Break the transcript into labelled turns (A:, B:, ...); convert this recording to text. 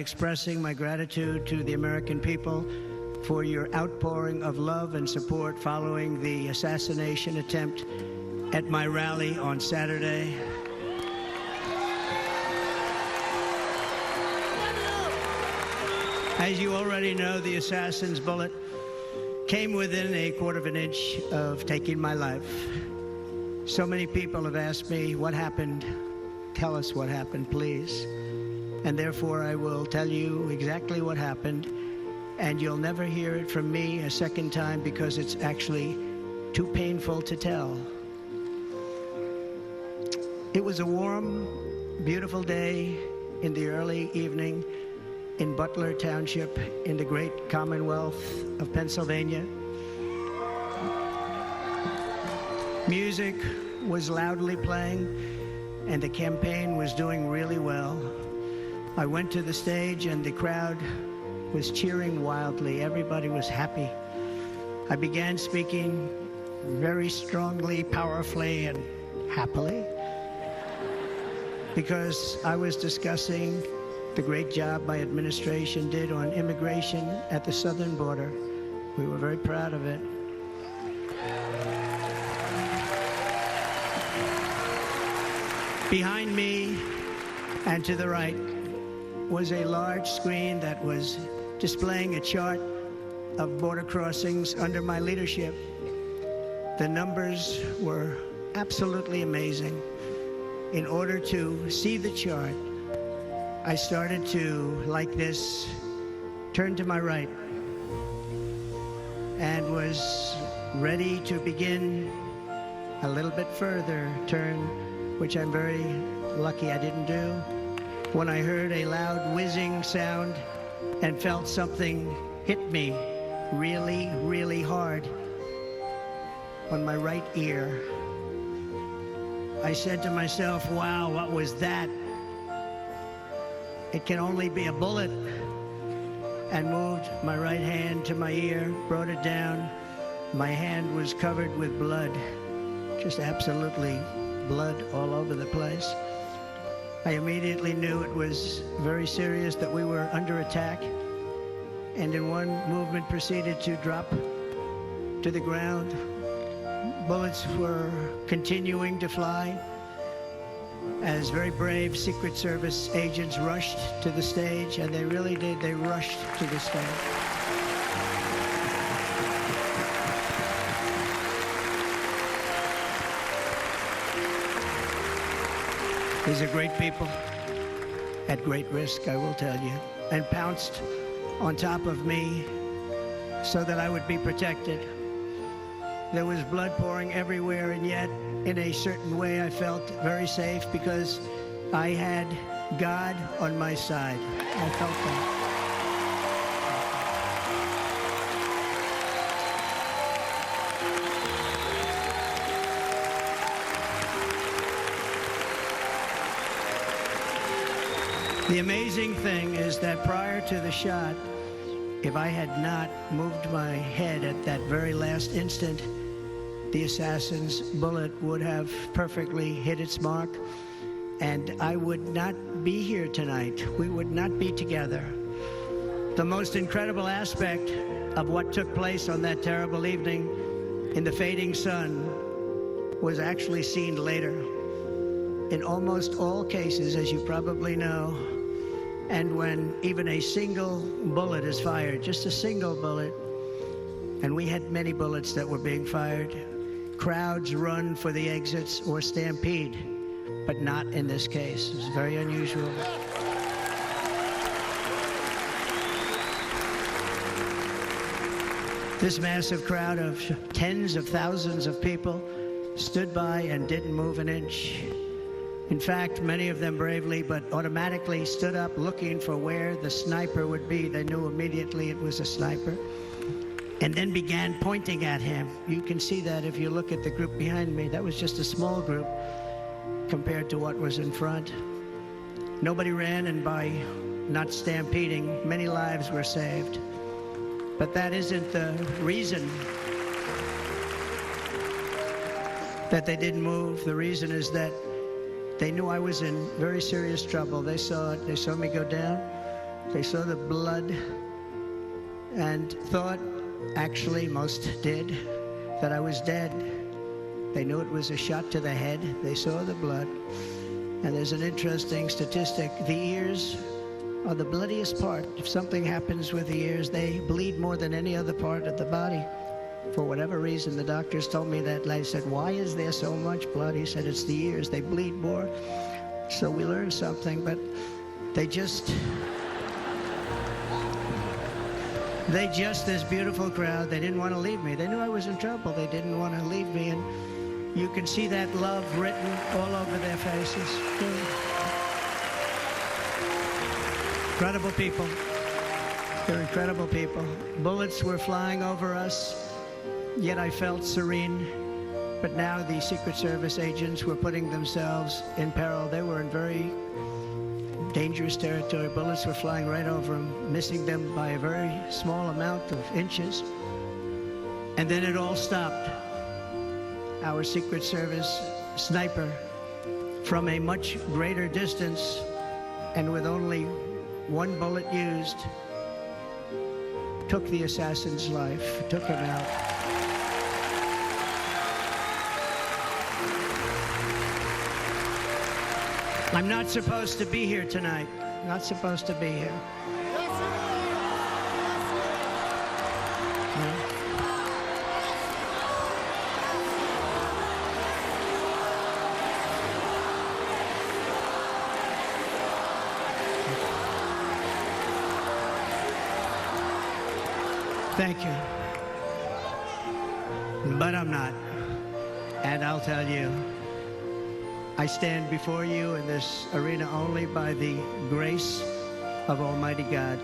A: expressing my gratitude to the American people for your outpouring of love and support following the assassination attempt at my rally on Saturday. As you already know, the assassin's bullet came within a quarter of an inch of taking my life. So many people have asked me, what happened? Tell us what happened, please. And therefore, I will tell you exactly what happened, and you'll never hear it from me a second time because it's actually too painful to tell. It was a warm, beautiful day in the early evening in Butler Township in the great Commonwealth of Pennsylvania. Music was loudly playing, and the campaign was doing really well. I went to the stage and the crowd was cheering wildly. Everybody was happy. I began speaking very strongly, powerfully, and happily because I was discussing the great job my administration did on immigration at the southern border. We were very proud of it. Behind me and to the right was a large screen that was displaying a chart of border crossings under my leadership. The numbers were absolutely amazing. In order to see the chart, I started to, like this, turn to my right and was ready to begin a little bit further turn, which I'm very lucky I didn't do, when I heard a loud whizzing sound and felt something hit me really, really hard on my right ear. I said to myself, wow, what was that? It can only be a bullet. And moved my right hand to my ear, brought it down. My hand was covered with blood, just absolutely blood all over the place. I immediately knew it was very serious, that we were under attack, and in one movement proceeded to drop to the ground. Bullets were continuing to fly as very brave Secret Service agents rushed to the stage, and they really did, they rushed to the stage. These are great people, at great risk, I will tell you, and pounced on top of me so that I would be protected. There was blood pouring everywhere, and yet, in a certain way, I felt very safe because I had God on my side. I felt that. The amazing thing is that prior to the shot, if I had not moved my head at that very last instant, the assassin's bullet would have perfectly hit its mark, and I would not be here tonight. We would not be together. The most incredible aspect of what took place on that terrible evening in the fading sun was actually seen later. In almost all cases, as you probably know, and when even a single bullet is fired, just a single bullet, and we had many bullets that were being fired, crowds run for the exits or stampede, but not in this case. It's very unusual. This massive crowd of tens of thousands of people stood by and didn't move an inch. In fact, many of them bravely but automatically stood up looking for where the sniper would be. They knew immediately it was a sniper, and then began pointing at him. You can see that if you look at the group behind me. That was just a small group compared to what was in front. Nobody ran, and by not stampeding, many lives were saved. But that isn't the reason that they didn't move. The reason is that they knew I was in very serious trouble. They saw it. They saw me go down. They saw the blood and thought, actually most did, that I was dead. They knew it was a shot to the head. They saw the blood. And there's an interesting statistic. The ears are the bloodiest part. If something happens with the ears, they bleed more than any other part of the body. For whatever reason, the doctors told me that. And I said, why is there so much blood? He said, it's the ears. They bleed more. So we learned something, but they just, this beautiful crowd, they didn't want to leave me. They knew I was in trouble. They didn't want to leave me. And you can see that love written all over their faces. Incredible people. They're incredible people. Bullets were flying over us, yet I felt serene. But now the Secret Service agents were putting themselves in peril. They were in very dangerous territory. Bullets were flying right over them, missing them by a very small amount of inches. And then it all stopped. Our Secret Service sniper, from a much greater distance and with only one bullet used, took the assassin's life, took him out. I'm not supposed to be here tonight. Not supposed to be here. Thank you. But I'm not. And I'll tell you, I stand before you in this arena only by the grace of Almighty God.